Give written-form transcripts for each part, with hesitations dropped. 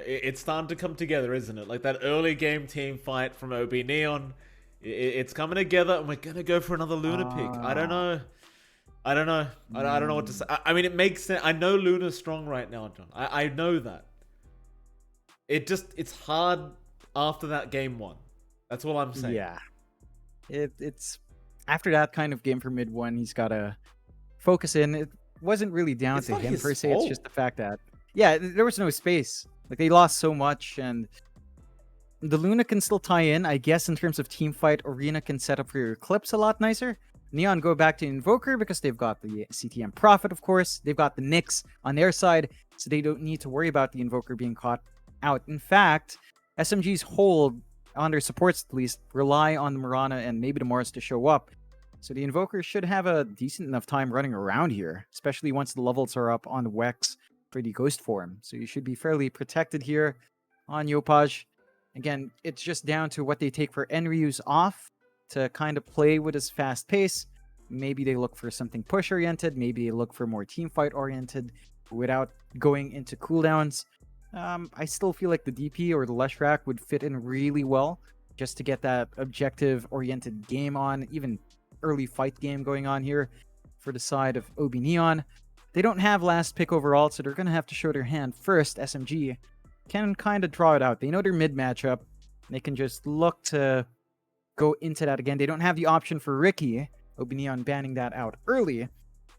It's starting to come together, isn't it? Like that early game team fight from Obi.Neon. It's coming together, and we're gonna go for another Luna pick. I don't know. I don't know. I don't know what to say. I mean, it makes sense. I know Luna's strong right now, John. I know that. It's hard after that game one. That's all I'm saying. Yeah. It's after that kind of game for mid one, he's got to focus in. It wasn't really down It's to not him his per se. fault. It's just the fact that, yeah, there was no space. Like they lost so much, and the Luna can still tie in, I guess, in terms of team fight. Arena can set up for your clips a lot nicer. Neon go back to Invoker because they've got the CTM Prophet, of course. They've got the Nyx on their side, so they don't need to worry about the Invoker being caught out. In fact, SMG's hold on their supports at least rely on the Mirana and maybe the Mars to show up. So the Invoker should have a decent enough time running around here, especially once the levels are up on the Wex for the Ghost form. So you should be fairly protected here on Yopaj. Again, it's just down to what they take for Enryu's off to kind of play with his fast pace. Maybe they look for something push-oriented. Maybe they look for more team fight-oriented without going into cooldowns. I still feel like the DP or the Leshrac would fit in really well just to get that objective-oriented game on, even early fight game going on here for the side of Obi Neon. They don't have last pick overall, so they're going to have to show their hand first. SMG can kind of draw it out. They know their mid matchup. They can just look to go into that again. They don't have the option for Ricky. Obi Neon banning that out early,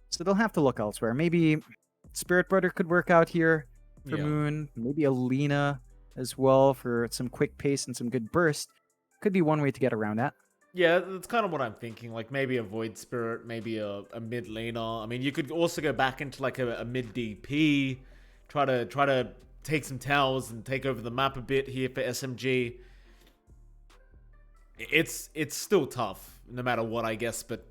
so they'll have to look elsewhere. Maybe Spirit Brother could work out here for Moon. Maybe Alina as well for some quick pace and some good burst. Could be one way to get around that. Yeah, that's kind of what I'm thinking. Like maybe a Void Spirit, maybe a mid laner. I mean, you could also go back into like a mid DP, try to take some towers and take over the map a bit here for SMG. It's still tough, no matter what, I guess. But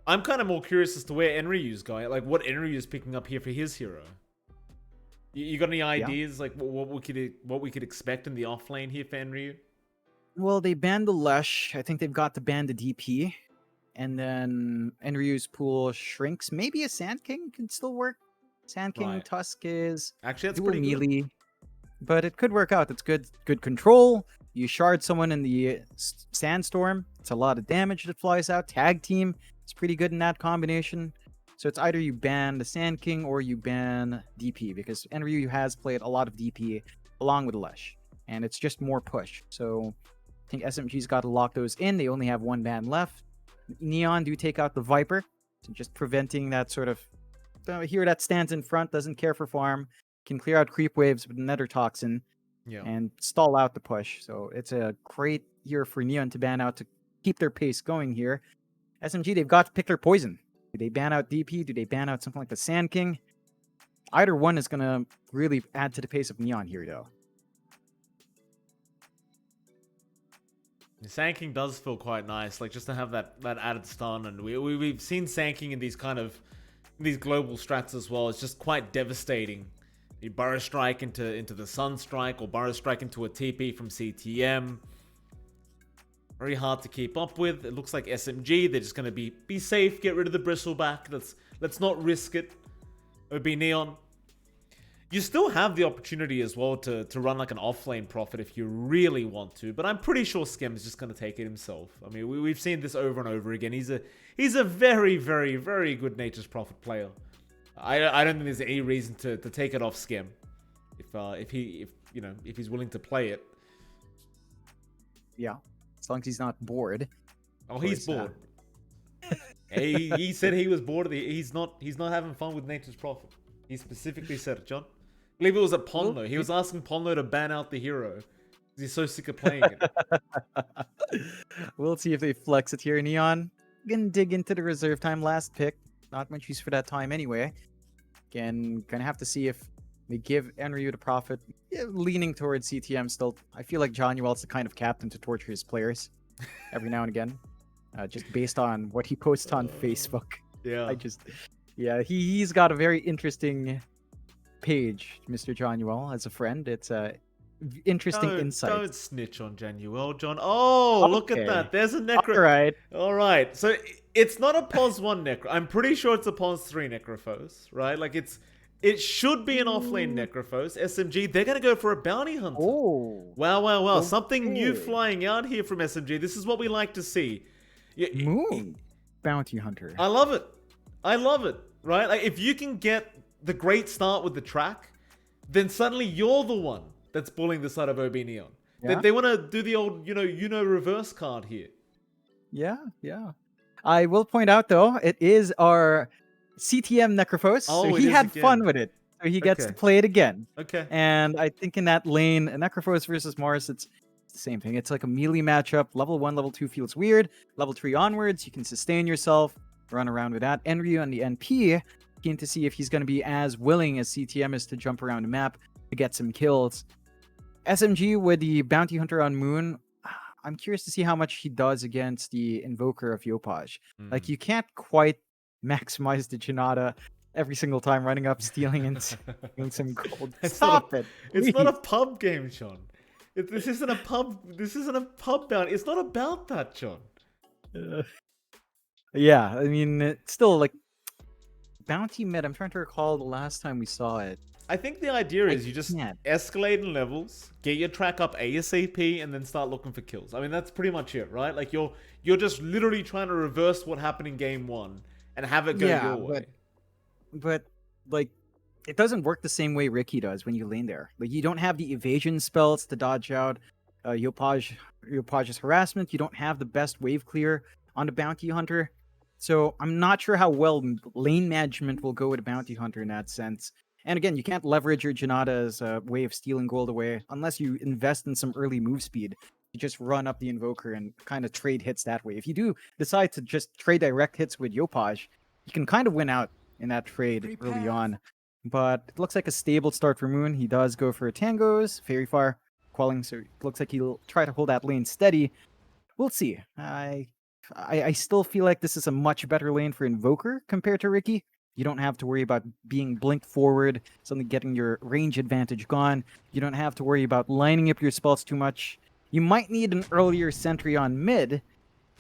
I'm kind of more curious as to where Enryu's going. Like what Enryu's picking up here for his hero. You got any ideas like what we could expect in the off lane here for Enryu? Well, they banned the Lesh. I think they've got to ban the DP. And then Enryu's pool shrinks. Maybe a Sand King can still work. Sand King Right. Tusk is Actually, that's dual pretty melee. But it could work out. It's good control. You shard someone in the Sandstorm. It's a lot of damage that flies out. Tag team. It's pretty good in that combination. So it's either you ban the Sand King or you ban DP, because Enryu has played a lot of DP along with Lesh. And it's just more push. So I think SMG's got to lock those in. They only have one ban left. Neon do take out the Viper. So just preventing that sort of hero that stands in front, doesn't care for farm, can clear out creep waves with Nether Toxin and stall out the push. So it's a great hero for Neon to ban out to keep their pace going here. SMG, they've got to pick their poison. Do they ban out DP? Do they ban out something like the Sand King? Either one is going to really add to the pace of Neon here, though. The Sand King does feel quite nice, like just to have that added stun, and we've seen Sand King in these these global strats as well. It's just quite devastating. You Burrow Strike into the Sun Strike, or Burrow Strike into a TP from CTM. Very hard to keep up with. It looks like SMG, they're just going to be safe, get rid of the Bristleback. Let's not risk it. Obi Neon. You still have the opportunity as well to run like an offlane Prophet if you really want to, but I'm pretty sure Skem's just going to take it himself. I mean, we've seen this over and over again. He's a very, very, very good Nature's Prophet player. I don't think there's any reason to take it off Skem if he's willing to play it. Yeah, as long as he's not bored. Oh, he's bored. He said he was bored. He's not having fun with Nature's Prophet. He specifically said it, John. I believe it was at Ponlo. He was asking Ponlo to ban out the hero. He's so sick of playing it. We'll see if they flex it here. Neon gonna dig into the reserve time last pick. Not much use for that time anyway. Again, gonna have to see if they give Enryu the Prophet. Yeah, leaning towards CTM still. I feel like John Yuel's the kind of captain to torture his players every now and again. Just based on what he posts on Facebook. Yeah. He's got a very interesting page, Mr. John Yuel, as a friend. It's a interesting insight. Don't snitch on Januel, John. Oh, okay. Look at that. There's a Necro. All right. So it's not a POS 1 Necro. I'm pretty sure it's a POS 3 Necrophos, right? Like it's It should be an offlane Necrophos. SMG, they're going to go for a Bounty Hunter. Oh. Wow. Okay. Something new flying out here from SMG. This is what we like to see. Moon Bounty Hunter. I love it. Right? Like, if you can get the great start with the track, then suddenly you're the one that's bullying the side of OB Neon. Yeah. They want to do the old, reverse card here. Yeah. I will point out, though, it is our CTM Necrophos, so he had fun with it. So he gets to play it again. Okay. And I think in that lane, Necrophos versus Mars, it's the same thing. It's like a melee matchup. Level 1, level 2 feels weird. Level 3 onwards, you can sustain yourself, run around with that. Enryu on the NP, keen to see if he's going to be as willing as CTM is to jump around the map to get some kills. SMG with the Bounty Hunter on Moon, I'm curious to see how much he does against the Invoker of Yopaj. Like, you can't quite maximize the Janata every single time running up, stealing and stealing some gold. Stop it. It's not a pub game, Sean. This isn't a pub bounty. It's not about that, Sean. Yeah, I mean, it's still like bounty mid. I'm trying to recall the last time we saw it. I think the idea is you just escalate in levels, get your track up ASAP, and then start looking for kills. I mean, that's pretty much it, right? Like, you're just literally trying to reverse what happened in game 1 and have it go your way. But like, it doesn't work the same way Ricky does when you lane there. Like, you don't have the evasion spells to dodge out Yopaj's harassment. You don't have the best wave clear on the Bounty Hunter. So I'm not sure how well lane management will go with a Bounty Hunter in that sense. And again, you can't leverage your Janata as a way of stealing gold away unless you invest in some early move speed. You just run up the Invoker and kind of trade hits that way. If you do decide to just trade direct hits with Yopaj, you can kind of win out in that trade early on. But it looks like a stable start for Moon. He does go for Tangos, Fairy Fire, Quelling, so it looks like he'll try to hold that lane steady. We'll see. I still feel like this is a much better lane for Invoker compared to Ricky. You don't have to worry about being blinked forward, suddenly getting your range advantage gone. You don't have to worry about lining up your spells too much. You might need an earlier sentry on mid, and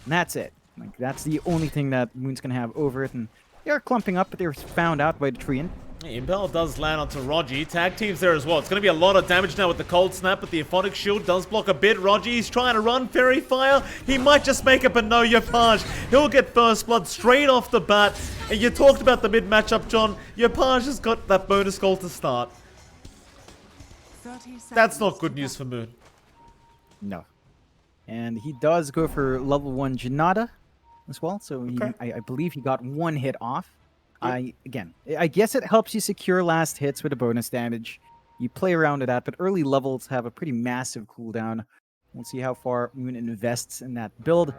that's it. Like, that's the only thing that Moon's going to have over it. And they're clumping up, but they're found out by the Treant. Impel does land onto Rogi. Tag team's there as well. It's going to be a lot of damage now with the Cold Snap, but the Aphotic Shield does block a bit. Rogi's trying to run. Fairy Fire. He might just make it, but no, Yopaj. He'll get First Blood straight off the bat. And you talked about the mid matchup, John. Yopaj has got that bonus goal to start. That's not good news for Moon. No. And he does go for level 1 Janata as well. So I believe he got one hit off. I guess it helps you secure last hits with a bonus damage. You play around with that, but early levels have a pretty massive cooldown. We'll see how far Moon invests in that build.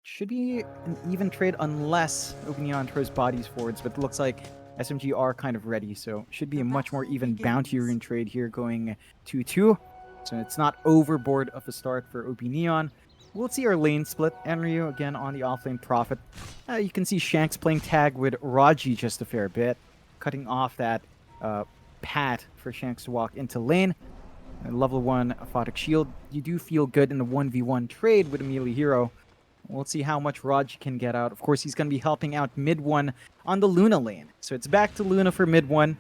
Should be an even trade unless Obi Neon throws bodies forwards, but it looks like SMG are kind of ready, so should be a much more even bounty rune trade here going 2-2. So it's not overboard of a start for Obi Neon. We'll see our lane split. Enryu again on the offlane Prophet. You can see Shanks playing tag with Raji just a fair bit, cutting off that path for Shanks to walk into lane. And level 1 Aphotic Shield. You do feel good in the 1v1 trade with a melee hero. We'll see how much Raji can get out. Of course, he's going to be helping out mid 1 on the Luna lane. So it's back to Luna for mid 1.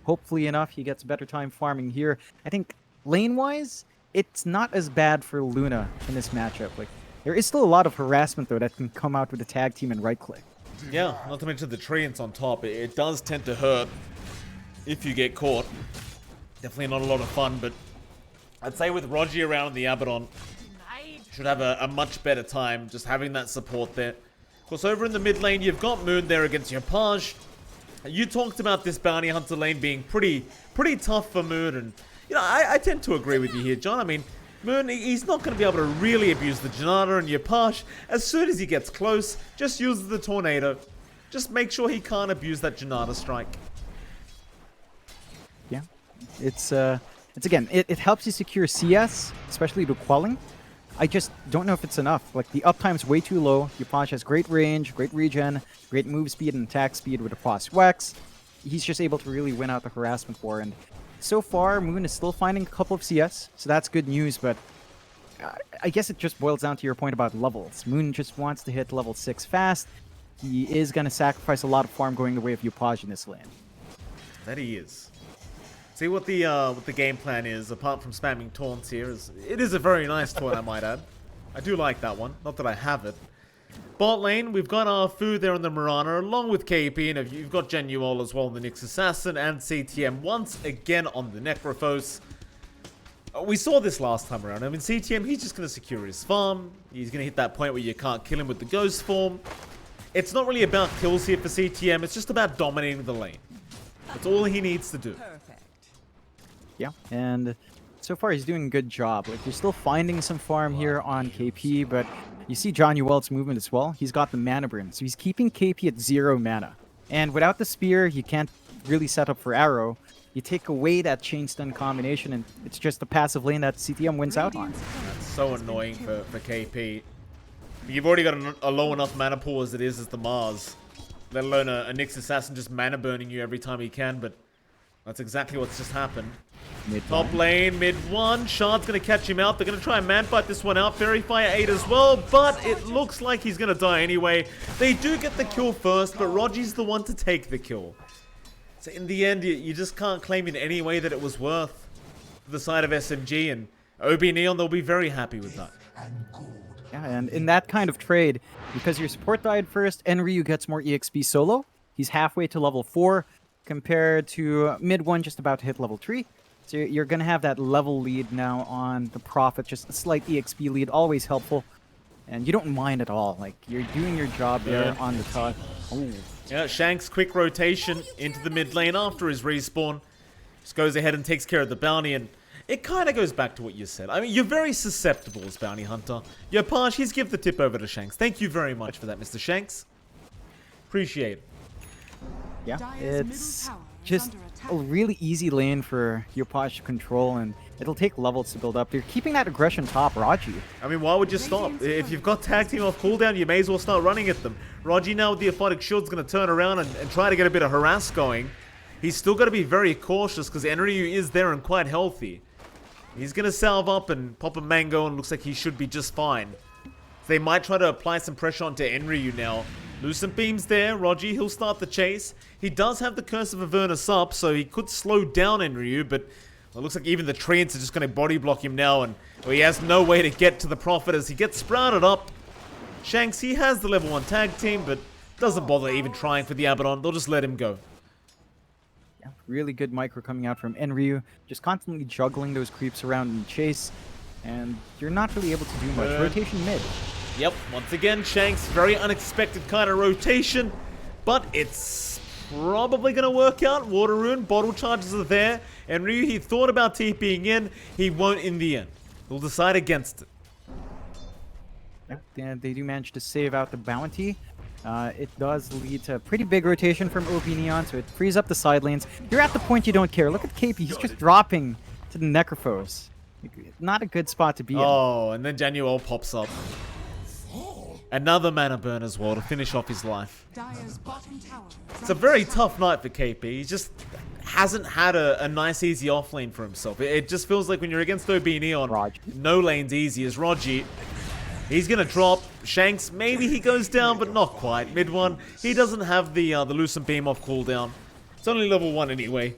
Hopefully enough, he gets better time farming here. I think lane-wise, it's not as bad for Luna in this matchup. Like, there is still a lot of harassment, though, that can come out with the tag team and right-click. Yeah, not to mention the treants on top. It does tend to hurt if you get caught. Definitely not a lot of fun, but I'd say with Rogi around the Abaddon, should have a much better time just having that support there. Of course, over in the mid lane, you've got Moon there against Yopaj. You talked about this Bounty Hunter lane being pretty tough for Moon, and you know, I tend to agree with you here, John. I mean, Moon, he's not going to be able to really abuse the Janata and Yopaj. As soon as he gets close, just use the Tornado. Just make sure he can't abuse that Janata strike. Yeah, it's again, it helps you secure CS, especially to Quelling. I just don't know if it's enough. Like, the uptime's way too low. Yopaj has great range, great regen, great move speed and attack speed with a Frost Wax. He's just able to really win out the harassment war, and so far, Moon is still finding a couple of CS, so that's good news, but I guess it just boils down to your point about levels. Moon just wants to hit level 6 fast. He is going to sacrifice a lot of farm going the way of Yopaj in this lane. That he is. See what the game plan is, apart from spamming taunts here. It is a very nice taunt, I might add. I do like that one. Not that I have it. Bot lane, we've got our food there on the Mirana, along with KP, and you've got Genuol as well on the Nyx Assassin, and CTM once again on the Necrophos. We saw this last time around. I mean, CTM, he's just going to secure his farm. He's going to hit that point where you can't kill him with the Ghost form. It's not really about kills here for CTM, it's just about dominating the lane. That's all he needs to do. Perfect. Yeah, and so far he's doing a good job. Like, you're still finding some farm here on KP, but you see John Uelt's movement as well. He's got the mana burn, so he's keeping KP at 0 mana. And without the spear, you can't really set up for arrow. You take away that chain stun combination, and it's just a passive lane that CTM wins out on. That's so annoying for KP. You've already got a low enough mana pool as it is as the Mars. Let alone a Nyx Assassin just mana burning you every time he can, but that's exactly what's just happened. Top lane, mid 1. Shard's going to catch him out. They're going to try and man-fight this one out. Fairy Fire 8 as well, but it looks like he's going to die anyway. They do get the kill first, but Rogi's the one to take the kill. So in the end, you just can't claim in any way that it was worth the side of SMG, and Obi.Neon, they'll be very happy with that. Yeah, and in that kind of trade, because your support died first, Enryu gets more EXP solo. He's halfway to level 4 compared to mid 1 just about to hit level 3. So you're going to have that level lead now on the Prophet, just a slight EXP lead, always helpful. And you don't mind at all. Like, you're doing your job there on the top. Ooh. Yeah, Shanks' quick rotation into the mid lane after his respawn. Just goes ahead and takes care of the bounty, and it kind of goes back to what you said. I mean, you're very susceptible as bounty hunter. Yo, Parsh, he's give the tip over to Shanks. Thank you very much for that, Mr. Shanks. Appreciate it. Yeah, it's just a really easy lane for Yopaj to control, and it'll take levels to build up. They're keeping that aggression top, Raji. I mean, why would you stop? If you've got tag team off cooldown, you may as well start running at them. Raji now with the Aphotic Shield's going to turn around and try to get a bit of harass going. He's still got to be very cautious because Enryu is there and quite healthy. He's going to salve up and pop a mango, and looks like he should be just fine. They might try to apply some pressure onto Enryu now. Lucent Beam's there. Raji, he'll start the chase. He does have the Curse of Avernus up, so he could slow down Enryu, but it looks like even the Treants are just going to body block him now, and he has no way to get to the Prophet as he gets sprouted up. Shanks, he has the level 1 tag team, but doesn't bother even trying for the Abaddon. They'll just let him go. Yeah, really good micro coming out from Enryu, just constantly juggling those creeps around in chase, and you're not really able to do much. Rotation mid. Yep, once again, Shanks, very unexpected kind of rotation, but it's probably going to work out. Water Rune, bottle charges are there, and Ryu, he thought about TPing in, he won't in the end. He'll decide against it. Yep, they do manage to save out the bounty. It does lead to a pretty big rotation from Obi Neon, so it frees up the side lanes. You're at the point you don't care. Look at KP, he's just dropping to the Necrophos. Not a good spot to be in. Oh, and then Genuol pops up. Another mana burn as well to finish off his life. It's a very tough night for KP. He just hasn't had a nice, easy off lane for himself. It just feels like when you're against OB.Neon, no lane's easy. As Raji, he's going to drop. Shanks, maybe he goes down, but not quite. Mid 1, he doesn't have the Lucent Beam off cooldown. It's only level 1 anyway.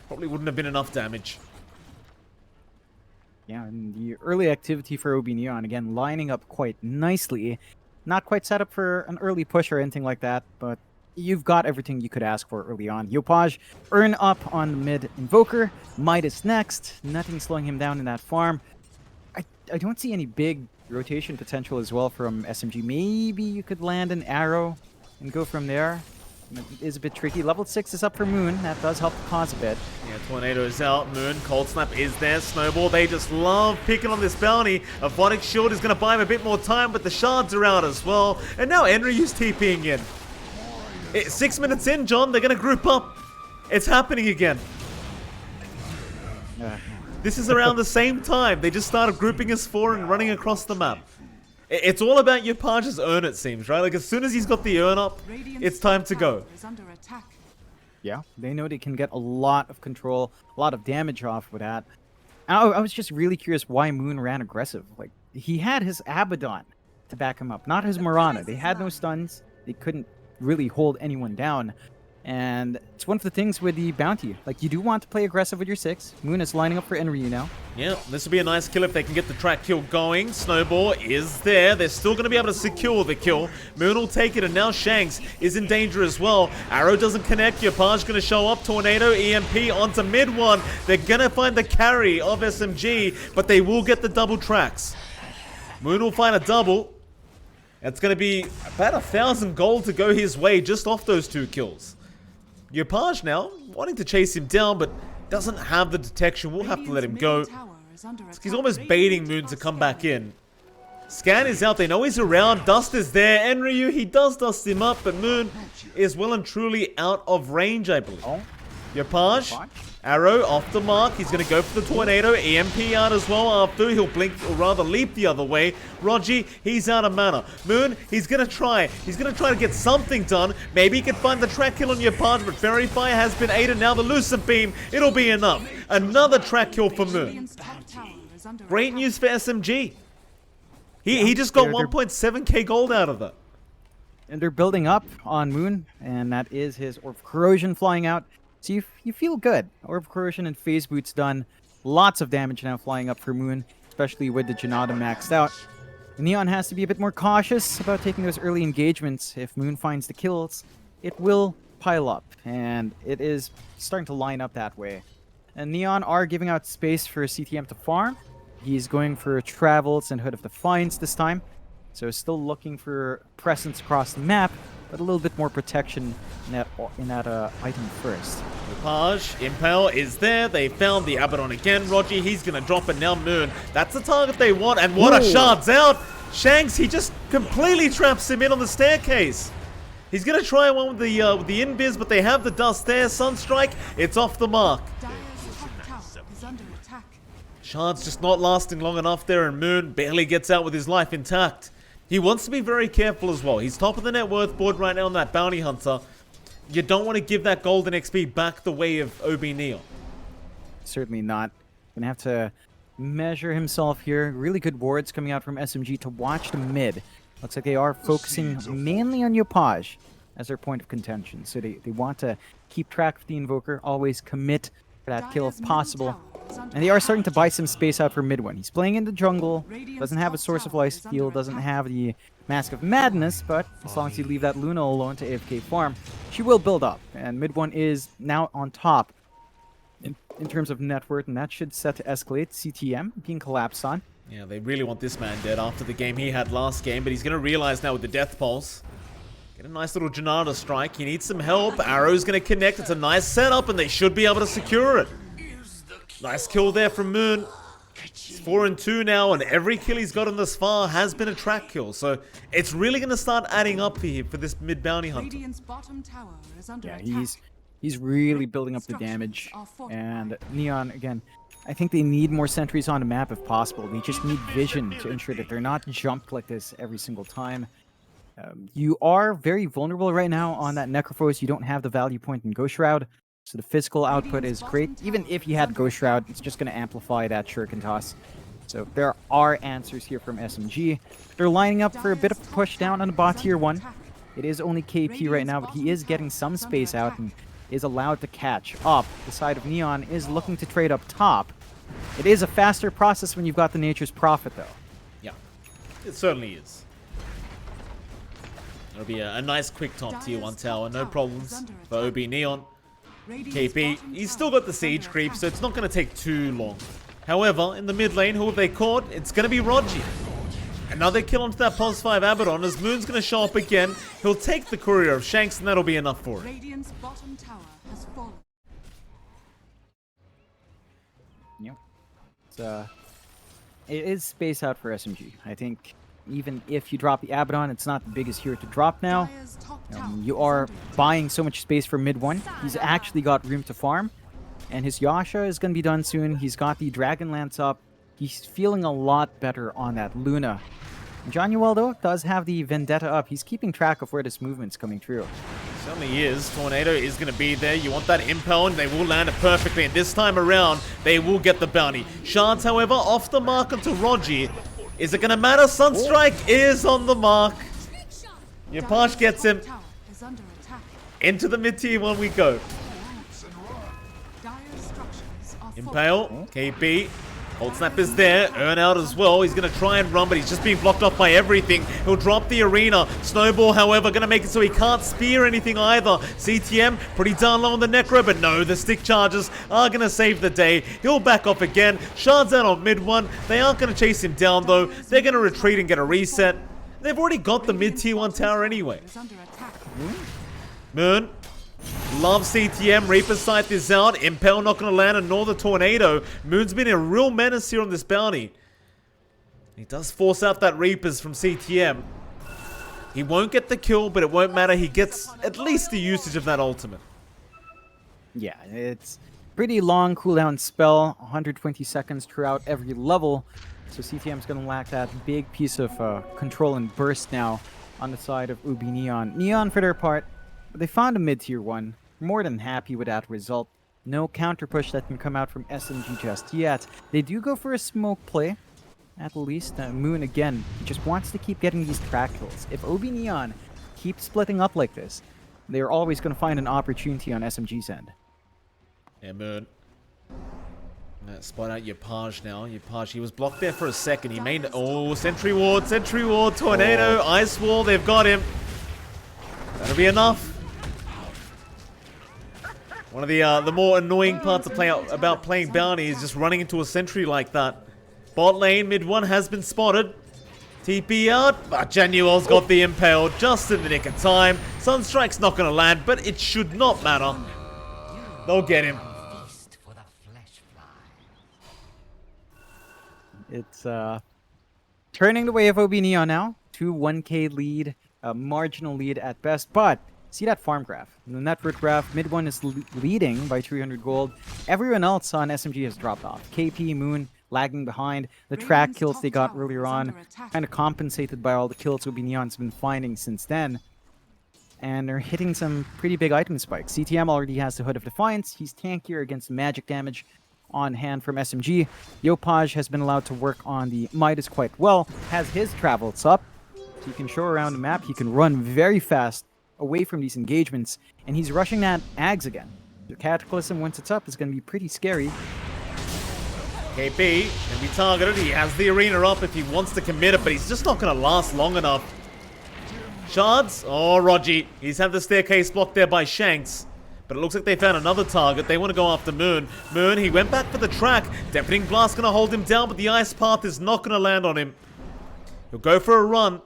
Probably wouldn't have been enough damage. Yeah, and the early activity for Obi Neon, again, lining up quite nicely. Not quite set up for an early push or anything like that, but you've got everything you could ask for early on. Yopaj, earn up on the mid Invoker. Midas next. Nothing slowing him down in that farm. I don't see any big rotation potential as well from SMG. Maybe you could land an arrow and go from there. It is a bit tricky. Level 6 is up for Moon. That does help the cause a bit. Yeah, Tornado's out. Moon, Cold Snap is there. Snowball, they just love picking on this bounty. Aphotic Shield is going to buy him a bit more time, but the shards are out as well. And now Enryu's TPing in. 6 minutes in, John, they're going to group up. It's happening again. This is around the same time. They just started grouping as 4 and running across the map. It's all about Yopaj's urn, it seems, right? Like, as soon as he's got the urn up, it's time to go. Yeah, they know they can get a lot of control, a lot of damage off with that. I was just really curious why Moon ran aggressive. Like, he had his Abaddon to back him up, not his Mirana. They had no stuns. They couldn't really hold anyone down. And it's one of the things with the bounty. Like, you do want to play aggressive with your 6. Moon is lining up for Enryu now. Yeah, this would be a nice kill if they can get the track kill going. Snowball is there. They're still going to be able to secure the kill. Moon will take it, and now Shanks is in danger as well. Arrow doesn't connect. Yapage going to show up. Tornado, EMP onto mid one. They're going to find the carry of SMG, but they will get the double tracks. Moon will find a double. It's going to be about 1,000 gold to go his way just off those 2 kills. Yapage now, wanting to chase him down, but doesn't have the detection. We'll have to let him go. He's almost baiting Moon to come back in. Scan is out. They know he's around. Dust is there. Enryu, he does dust him up, but Moon is well and truly out of range, I believe. Yapage, Arrow off the mark. He's going to go for the tornado. EMP out as well after. He'll blink, or rather leap the other way. Rogi, he's out of mana. Moon, he's going to try. He's going to try to get something done. Maybe he can find the track kill on Yapage, but Fairy Fire has been aided. Now the Lucent Beam. It'll be enough. Another track kill for Moon. Great news for SMG. He just got 1.7k gold out of that. And they're building up on Moon, and that is his Orb of Corrosion flying out. So you feel good. Orb of Corrosion and Phase Boots done. Lots of damage now flying up for Moon, especially with the Janata maxed out. Neon has to be a bit more cautious about taking those early engagements. If Moon finds the kills, it will pile up, and it is starting to line up that way. And Neon are giving out space for CTM to farm. He's going for Travels and Hood of Defiance this time. So still looking for presence across the map, but a little bit more protection in that item first. Yapage, Impale is there. They found the Abaddon again. Rogi, he's going to drop it now. Moon, that's the target they want. And what a shard's out. Shanks, he just completely traps him in on the staircase. He's going to try one with the invis, but they have the dust there. Sunstrike, it's off the mark. Shard's just not lasting long enough there, and Moon barely gets out with his life intact. He wants to be very careful as well. He's top of the net worth board right now on that Bounty Hunter. You don't want to give that golden XP back the way of Obi.Neon. Certainly not. Gonna have to measure himself here. Really good wards coming out from SMG to watch the mid. Looks like they are focusing mainly on Yapage as their point of contention. So they want to keep track of the Invoker, always commit for that kill if possible. And they are starting to buy some space out for mid one. He's playing in the jungle, doesn't have a Source of Life Steal, doesn't have the Mask of Madness, but as long as you leave that Luna alone to AFK farm, she will build up. And mid one is now on top in terms of net worth, and that should set to escalate. CTM being collapsed on. Yeah, they really want this man dead after the game he had last game, but he's going to realize now with the Death Pulse. Get a nice little Janata strike. He needs some help. Arrow's going to connect. It's a nice setup, and they should be able to secure it. Nice kill there from Moon. It's 4-2 now, and every kill he's gotten this far has been a track kill. So it's really going to start adding up for this mid bounty hunter. Yeah, he's really building up the damage. And Neon, again, I think they need more sentries on the map if possible. They just need vision to ensure that they're not jumped like this every single time. You are very vulnerable right now on that Necrophos. You don't have the value point in Ghost Shroud. So the physical output is great. Even if you had Ghost Shroud, it's just going to amplify that Shuriken Toss. So there are answers here from SMG. They're lining up for a bit of a push down on the bot tier 1. It is only KP right now, but he is getting some space out and is allowed to catch up. The side of Neon is looking to trade up top. It is a faster process when you've got the Nature's Prophet, though. Yeah, it certainly is. It'll be a nice quick top tier 1 tower, no problems for Obi Neon. KP, he's still got the Siege creep, so it's not going to take too long. However, in the mid lane, who have they caught? It's going to be Rogi. Another kill onto that pos 5 Abaddon as Moon's going to show up again. He'll take the Courier of Shanks, and that'll be enough for it. Yep. It is space out for SMG. I think even if you drop the Abaddon, it's not the biggest hero to drop now. You are buying so much space for mid one. He's actually got room to farm. And his Yasha is going to be done soon. He's got the Dragon Lance up. He's feeling a lot better on that Luna. John Yuel, though, does have the Vendetta up. He's keeping track of where this movement's coming through. Certainly is. Tornado is going to be there. You want that impel, and they will land it perfectly. And this time around, they will get the bounty. Shards, however, off the mark onto Rogi. Is it going to matter? Sunstrike is on the mark. Yapage gets him. Into the mid-tier 1 we go. Impale, KP. Cold Snap is there. Earn out as well. He's going to try and run, but he's just being blocked off by everything. He'll drop the arena. Snowball, however, going to make it so he can't spear anything either. CTM, pretty darn low on the Necro, but no, the stick charges are going to save the day. He'll back off again. Shards out on mid 1. They aren't going to chase him down, though. They're going to retreat and get a reset. They've already got the mid-tier 1 tower anyway. Moon. Love CTM. Reaper Scythe is out. Impale not going to land, and nor the Tornado. Moon's been a real menace here on this bounty. He does force out that Reapers from CTM. He won't get the kill, but it won't matter. He gets at least the usage of that ultimate. Yeah, it's pretty long cooldown spell. 120 seconds throughout every level. So CTM's going to lack that big piece of control and burst now on the side of Obi Neon. Neon, for their part, they found a mid-tier 1. More than happy with that result. No counter push that can come out from SMG just yet. They do go for a smoke play, at least. Moon, again, just wants to keep getting these track kills. If Obi Neon keeps splitting up like this, they're always going to find an opportunity on SMG's end. Yeah, Moon. Spot out Yapage now. Yapage, he was blocked there for a second. He made... Oh, Sentry Ward, Tornado, Ice Wall. They've got him. That'll be enough. One of the more annoying parts of about playing Bounty is just running into a sentry like that. Bot lane, mid 1 has been spotted. TP out, but Januel's got the Impale just in the nick of time. Sunstrike's not going to land, but it should not matter. They'll get him. It's turning the way of Obi Neon now. 1K lead, a marginal lead at best, but see that farm graph. In the network graph, mid 1 is leading by 300 gold. Everyone else on SMG has dropped off. KP, Moon, lagging behind. The track kills they got earlier on kind of compensated by all the kills Obi Neon's been finding since then. And they're hitting some pretty big item spikes. CTM already has the Hood of Defiance. He's tankier against magic damage on hand from SMG. Yopaj has been allowed to work on the Midas quite well. Has his travels up, so he can show around the map. He can run very fast away from these engagements, and he's rushing that Ags again. The Cataclysm, once it's up, is going to be pretty scary. KP can be targeted. He has the arena up if he wants to commit it, but he's just not going to last long enough. Shards? Oh, Rogi. He's had the staircase blocked there by Shanks. But it looks like they found another target. They want to go after Moon. Moon, he went back for the track. Deafening Blast going to hold him down, but the Ice Path is not going to land on him. He'll go for a run.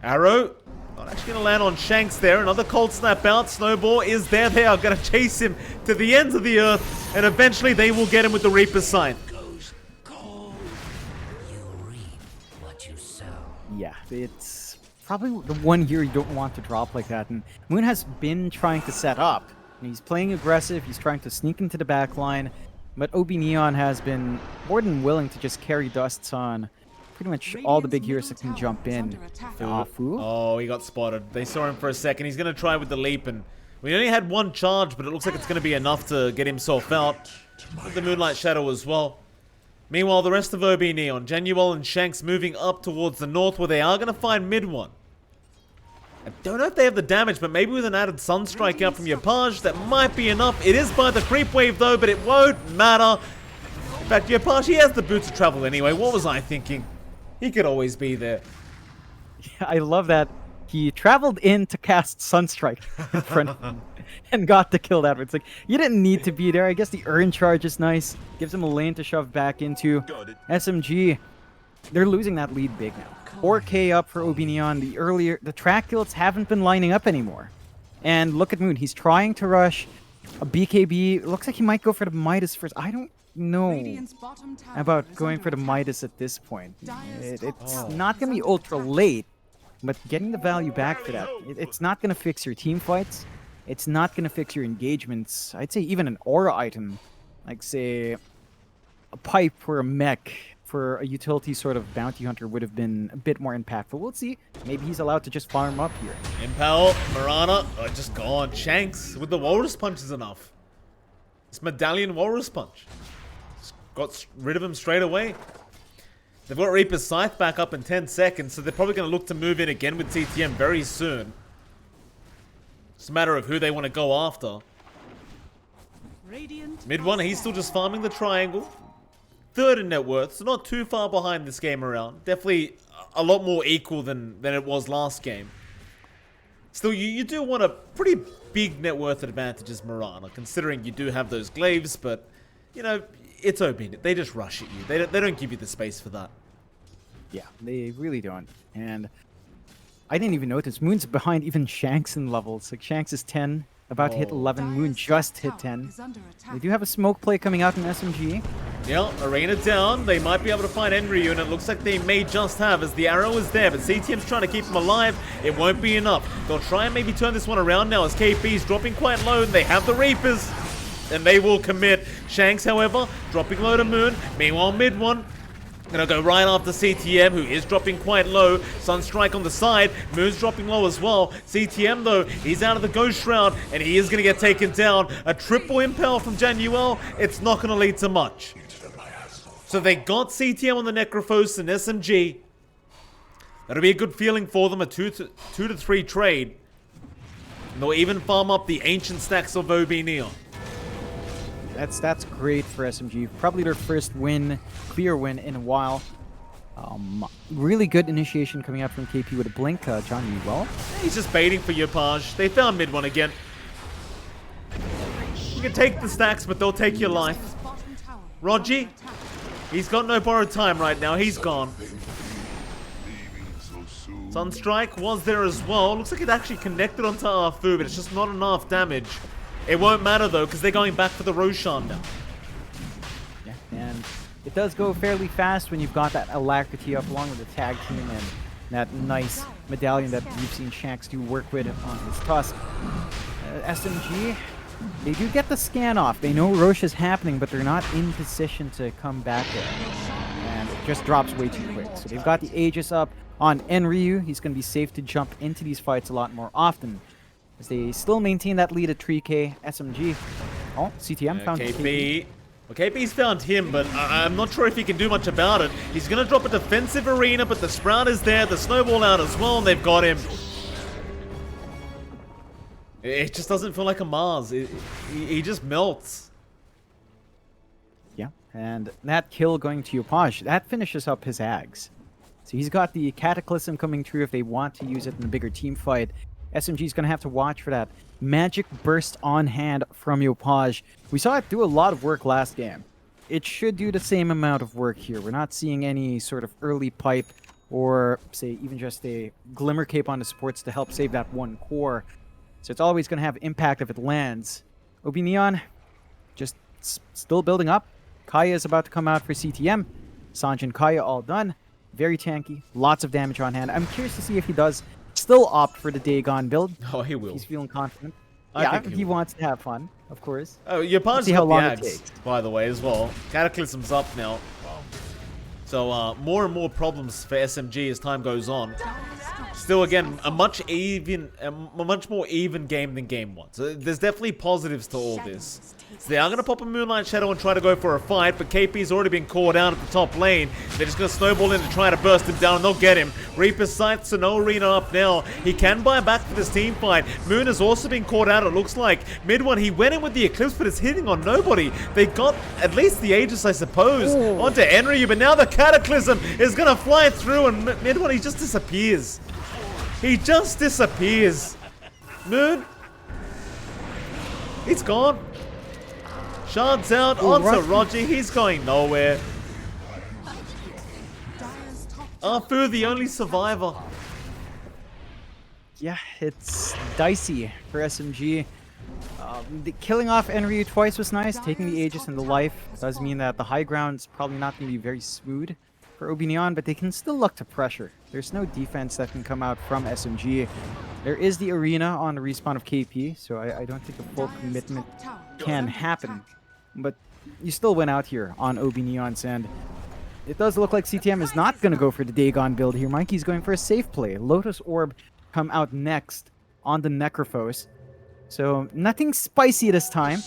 Arrow. Not actually going to land on Shanks there. Another Cold Snap out. Snowball is there. They are going to chase him to the ends of the earth. And eventually they will get him with the Reaper Sign. Yeah, it's probably the one here you don't want to drop like that. And Moon has been trying to set up. He's playing aggressive. He's trying to sneak into the back line. But Obi Neon has been more than willing to just carry dusts on pretty much all the big heroes that can jump in. Oh, he got spotted. They saw him for a second. He's going to try with the leap. And we only had one charge, but it looks like it's going to be enough to get himself out. With the Moonlight Shadow as well. Meanwhile, the rest of OB.Neon, Januel and Shanks moving up towards the north where they are going to find mid one. I don't know if they have the damage, but maybe with an added Sunstrike out from Yapage, that might be enough. It is by the creep wave though, but it won't matter. In fact, Yapage, he has the boots of travel anyway. What was I thinking? He could always be there. Yeah, I love that. He traveled in to cast Sunstrike in front of him and got the kill that way. It's like, you didn't need to be there. I guess the Urn Charge is nice. Gives him a lane to shove back into. SMG, they're losing that lead big now. 4K up for Obi Neon. The track kills haven't been lining up anymore. And look at Moon. He's trying to rush a BKB. It looks like he might go for the Midas first. I don't know about going for the Midas at this point. It's not going to be ultra late. But getting the value back for that, it's not going to fix your team fights. It's not going to fix your engagements. I'd say even an aura item, like say a pipe or a mech for a utility sort of bounty hunter would have been a bit more impactful. We'll see. Maybe he's allowed to just farm up here. Impel, Marana, just gone. Shanks with the Walrus Punch is enough. This Medallion Walrus Punch. Just got rid of him straight away. They've got Reaper's Scythe back up in 10 seconds, so they're probably going to look to move in again with CTM very soon. It's a matter of who they want to go after. Mid one, he's still just farming the triangle. Third in net worth, so not too far behind this game around. Definitely a lot more equal than it was last game. Still, you do want a pretty big net worth advantage as Mirana, considering you do have those glaives, but, you know, it's OB. They just rush at you. They don't give you the space for that. Yeah, they really don't. And I didn't even notice. Moon's behind even Shanks in levels. Like, Shanks is 10, about to hit 11. Moon just hit 10. They do have a smoke play coming out in SMG. Yeah, Arena down. They might be able to find Enryu, and it looks like they may just have, as the arrow is there, but CTM's trying to keep him alive. It won't be enough. They'll try and maybe turn this one around now, as KP's dropping quite low, and they have the Reapers, and they will commit. Shanks, however, dropping low to Moon. Meanwhile, mid one, gonna go right after CTM, who is dropping quite low. Sunstrike on the side. Moon's dropping low as well. CTM, though, he's out of the Ghost Shroud, and he is gonna get taken down. A triple impel from Januel. It's not gonna lead to much. So they got CTM on the Necrophos and SMG. That'll be a good feeling for them, a 2 to 3 trade. And they'll even farm up the ancient stacks of OB Neon. That's great for SMG. Probably their first win, clear win in a while. Really good initiation coming out from KP with a blink. John, you well? He's just baiting for Yopaj. They found mid one again. You can take the stacks, but they'll take your life. Rogi, he's got no borrowed time right now. He's gone. Sunstrike was there as well. Looks like it actually connected onto Arfu, but it's just not enough damage. It won't matter though, because they're going back for the Roshan now. Yeah, and it does go fairly fast when you've got that alacrity up along with the tag team and that nice medallion that you've seen Shanks do work with on his Tusk. SMG, they do get the scan off. They know Roche is happening, but they're not in position to come back there. And it just drops way too quick. So they've got the Aegis up on Enryu. He's going to be safe to jump into these fights a lot more often, as they still maintain that lead at 3k. SMG. Oh, CTM found KP. Well, KP's found him, but I'm not sure if he can do much about it. He's going to drop a defensive arena, but the Sprout is there, the Snowball out as well, and they've got him. It just doesn't feel like a Mars. He just melts. Yeah, and that kill going to Yopaj, that finishes up his Ags. So he's got the Cataclysm coming through if they want to use it in a bigger team fight. SMG's going to have to watch for that magic burst on hand from Yopaj. We saw it do a lot of work last game. It should do the same amount of work here. We're not seeing any sort of early pipe or, say, even just a glimmer cape on the supports to help save that one core. So it's always going to have impact if it lands. Obi Neon just still building up. Kaya is about to come out for CTM. Sanj and Kaya all done. Very tanky. Lots of damage on hand. I'm curious to see if he does still opt for the Dagon build. Oh, he will. He's feeling confident. I think he wants to have fun, of course. Oh, Yopaj's got the Axe, by the way, as well. Cataclysm's up now. So, more and more problems for SMG as time goes on. Still, again, a much more even game than game one. So there's definitely positives to all this. So they are going to pop a Moonlight Shadow and try to go for a fight, but KP's already been caught out at the top lane. They're just going to snowball in to try to burst him down, and they'll get him. Reaper's Sight, so no arena up now. He can buy back for this team fight. Moon has also been caught out, it looks like. Mid one, he went in with the Eclipse, but it's hitting on nobody. They got at least the Aegis, I suppose, onto Enryu, but now the Cataclysm is going to fly through, and mid one, he just disappears. He just disappears. Moon. He's gone. Shard's out onto Rogi. He's going nowhere. Arfu, the only survivor. Yeah, it's dicey for SMG. Killing off Enryu twice was nice. Taking the Aegis and the life does mean that the high ground's probably not going to be very smooth for Obi Neon, but they can still look to pressure. There's no defense that can come out from SMG. There is the arena on the respawn of KP, so I don't think a full commitment can happen. But you still went out here on Obi Neon's end. It does look like CTM is not going to go for the Dagon build here. Mikey's going for a safe play. Lotus Orb come out next on the Necrophos. So nothing spicy this time.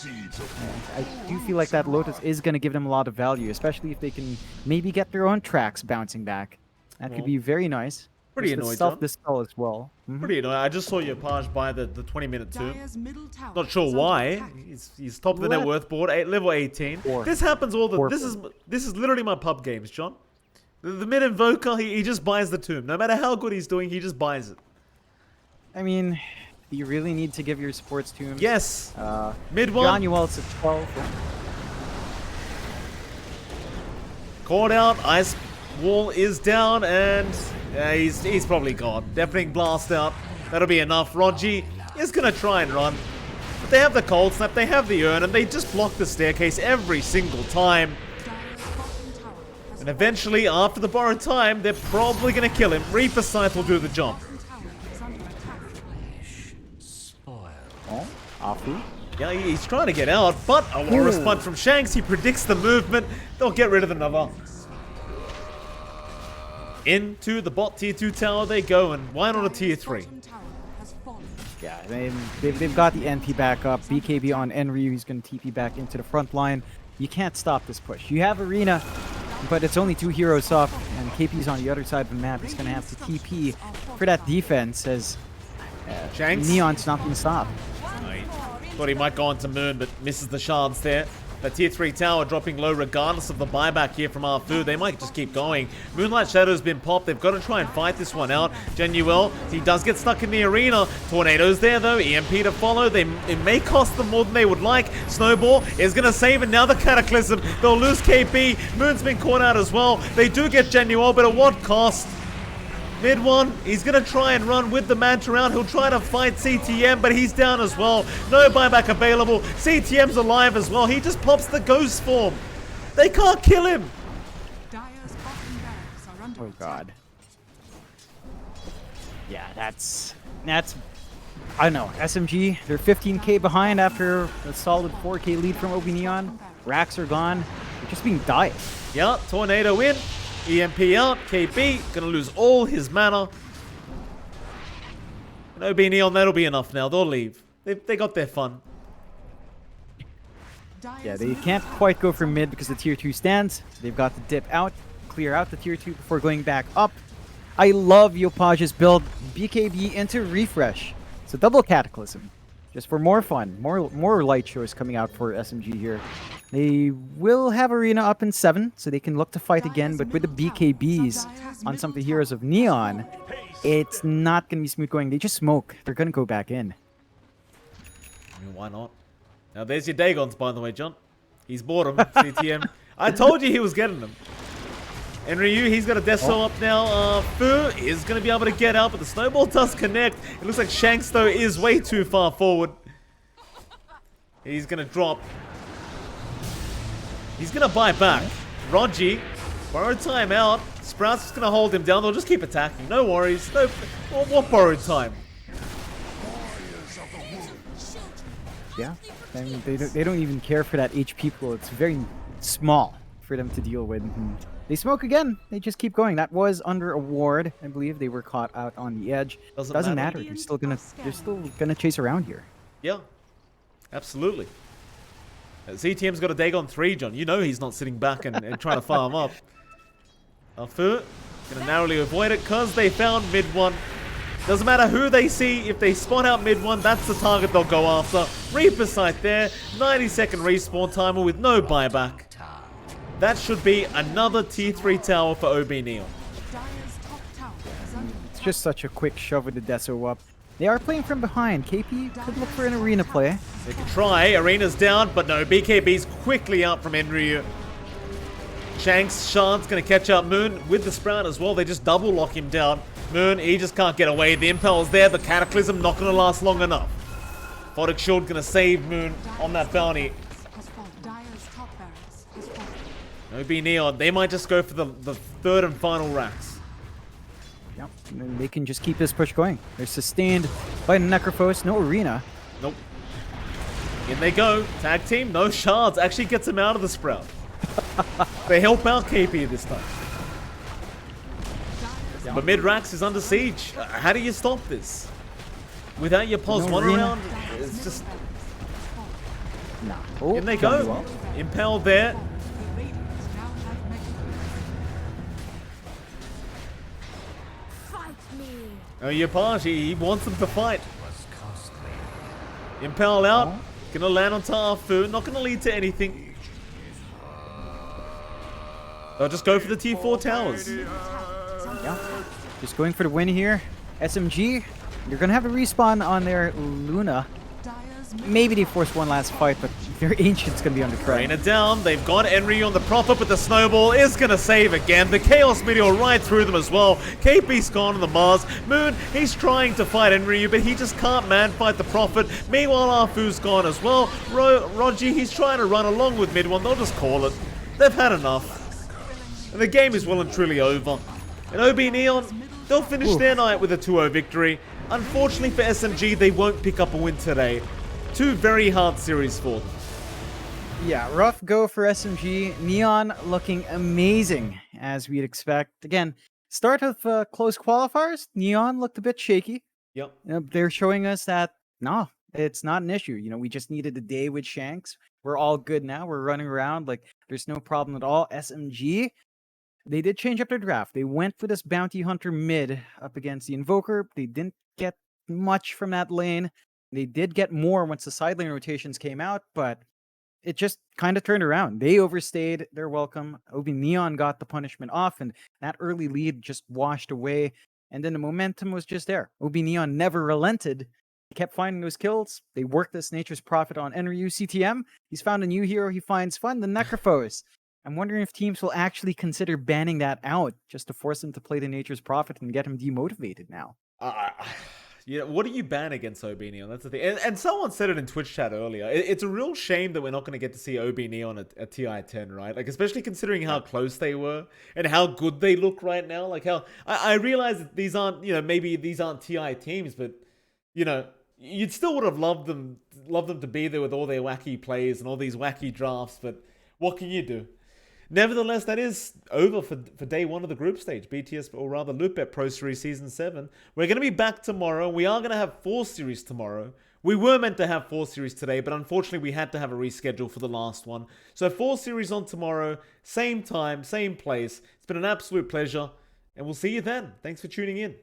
I do feel like that Lotus is going to give them a lot of value, especially if they can maybe get their own tracks bouncing back. That could be very nice. Pretty annoyed, self-dispel as well. Pretty annoying. I just saw Yopaj buy the 20-minute tomb. Dire's middle tower Not sure is under why. attack. He's top of the net worth board, level 18. Four. This happens all the. Four. This is literally my pub games, John. The mid invoker, he just buys the tomb. No matter how good he's doing, he just buys it. I mean, do you really need to give your supports to him? Yes. Mid John, one. you at 12. Caught out. Ice wall is down, and he's probably gone. Deafening blast out. That'll be enough. Rogi is gonna try and run. But they have the cold snap. They have the urn, and they just block the staircase every single time. Dire's bottom tower has And eventually, after the borrowed time, they're probably gonna kill him. Reaper Scythe will do the job. bottom tower is under attack. Oh, Afu. Yeah, he's trying to get out, but a Walrus Punch from Shanks. He predicts the movement. They'll get rid of the Nova. Into the bot tier 2 tower they go, and why not a tier 3? Bottom tower has fallen. Yeah, they've got the NP back up. BKB on Enryu. He's going to TP back into the front line. You can't stop this push. You have Arena, but it's only 2 heroes up, and KP's on the other side of the map. He's going to have to TP for that defense as Shanks? Neon's not going to stop. Thought he might go on to Moon, but misses the shards there. The tier 3 tower dropping low regardless of the buyback here from Arfu. They might just keep going. Moonlight Shadow's been popped. They've got to try and fight this one out. Genuel, he does get stuck in the arena. Tornado's there though. EMP to follow. It may cost them more than they would like. Snowball is going to save, and now the Cataclysm. They'll lose KP. Moon's been caught out as well. They do get Genuel, but at what cost? Mid one, he's going to try and run with the Manta around. He'll try to fight CTM, but he's down as well. No buyback available. CTM's alive as well. He just pops the ghost form. They can't kill him. Dire's bottom barracks are under Oh attack. god. Yeah, that's I don't know. SMG, they're 15k behind after a solid 4k lead from Obi Neon. Racks are gone. They're just being died. Yeah, Tornado in. EMP out. KP gonna lose all his mana. And Obi.Neon, that'll be enough now. They'll leave. They got their fun. Dire's Yeah, they middle can't tower quite go for has mid because the tier 2 stands. They've got to dip out, clear out the tier 2 before going back up. I love Yopaj's build. BKB into refresh. It's a double Cataclysm. Just for more fun. More light shows coming out for SMG here. They will have Arena up in 7, so they can look to fight again, but with the BKBs on some of the heroes of Neon, it's not going to be smooth going. They just smoke. They're going to go back in. I mean, why not? Now, there's your Dagons, by the way, John. He's bought them, CTM. I told you he was getting them. Enryu, he's got a Deso up now. Fu is going to be able to get out, but the Snowball does connect. It looks like Shanks, though, is way too far forward. He's going to drop. He's going to buy back. Rogi, borrowed time out. Sprout's just going to hold him down. They'll just keep attacking. No worries. No, what borrowed time? Yeah, I mean, they don't even care for that HP pool. It's very small for them to deal with. And they smoke again. They just keep going. That was under a ward, I believe. They were caught out on the edge. Doesn't matter. They're still gonna chase around here. Yeah, absolutely. CTM's got a Dagon 3, John. You know he's not sitting back and trying to farm up. Fu gonna narrowly avoid it because they found mid one. Doesn't matter who they see, if they spawn out mid one, that's the target they'll go after. Reaper Sight there, 90-second respawn timer with no buyback. That should be another tier 3 tower for Obi.Neon. Dire's top tower is under It's just such a quick shove with the Deso up. They are playing from behind. KP could look for an arena play. They can try, Arena's down, but no, BKB's quickly out from Enryu. Shanks, Shard's gonna catch up Moon with the Sprout as well. They just double lock him down. Moon, he just can't get away. The Impel's there, the Cataclysm not gonna last long enough. Photic Shield gonna save Moon on that bounty. has fallen. Dire's top barracks has fallen. Obi.Neon, they might just go for the third and final racks. Yep, and then they can just keep this push going. They're sustained by Necrophos. No arena. Nope. In they go. Tag team, no shards. Actually gets him out of the Sprout. They help out KP this time. But mid-Rax is under siege. How do you stop this? Without your pulse No one arena. around, it's just... Nah. Oh, In they done go. well. Impel there. The Radiant now have Mega. Fight me! Oh, Yapage, he wants them to fight. Impel out. Gonna land on Tafu. Not gonna lead to anything. They'll just go for the T4 towers. Yeah. Just going for the win here. SMG, you're gonna have a respawn on their Luna. Dire's Maybe they force one last fight, but their Ancient's gonna be on the Rain train. it down. They've got Enryu on the Prophet, but the Snowball is going to save again. The Chaos Meteor right through them as well. KP's gone on the Mars. Moon, he's trying to fight Enryu, but he just can't man-fight the Prophet. Meanwhile, Arfu's gone as well. Roji, he's trying to run along with mid one. They'll just call it. They've had enough. And the game is well and truly over. And Obi.Neon, they'll finish their night with a 2-0 victory. Unfortunately for SMG, they won't pick up a win today. Two very hard series for them. Yeah, rough go for SMG. Neon looking amazing, as we'd expect. Again, start of close qualifiers, Neon looked a bit shaky. Yep. They're showing us that, no, it's not an issue. We just needed a day with Shanks. We're all good now. We're running around like there's no problem at all. SMG, they did change up their draft. They went for this Bounty Hunter mid up against the Invoker. They didn't get much from that lane. They did get more once the side lane rotations came out, but it just kind of turned around. They overstayed their welcome. Obi Neon got the punishment off, and that early lead just washed away. And then the momentum was just there. Obi Neon never relented. He kept finding those kills. They worked this Nature's Prophet on Enryu CTM. He's found a new hero he finds fun, the Necrophos. I'm wondering if teams will actually consider banning that out just to force him to play the Nature's Prophet and get him demotivated now. Yeah, what do you ban against Obi.Neon? That's the thing. And someone said it in Twitch chat earlier. It's a real shame that we're not going to get to see Obi.Neon at TI10, right? Like, especially considering how close they were and how good they look right now. Like, how I realize that these aren't, maybe these aren't TI teams, but, you'd still would have loved them to be there with all their wacky plays and all these wacky drafts. But what can you do? Nevertheless, that is over for day one of the group stage, BTS, or rather Loopet Pro Series Season 7. We're going to be back tomorrow. We are going to have 4 series tomorrow. We were meant to have 4 series today, but unfortunately we had to have a reschedule for the last one. So 4 series on tomorrow, same time, same place. It's been an absolute pleasure, and we'll see you then. Thanks for tuning in.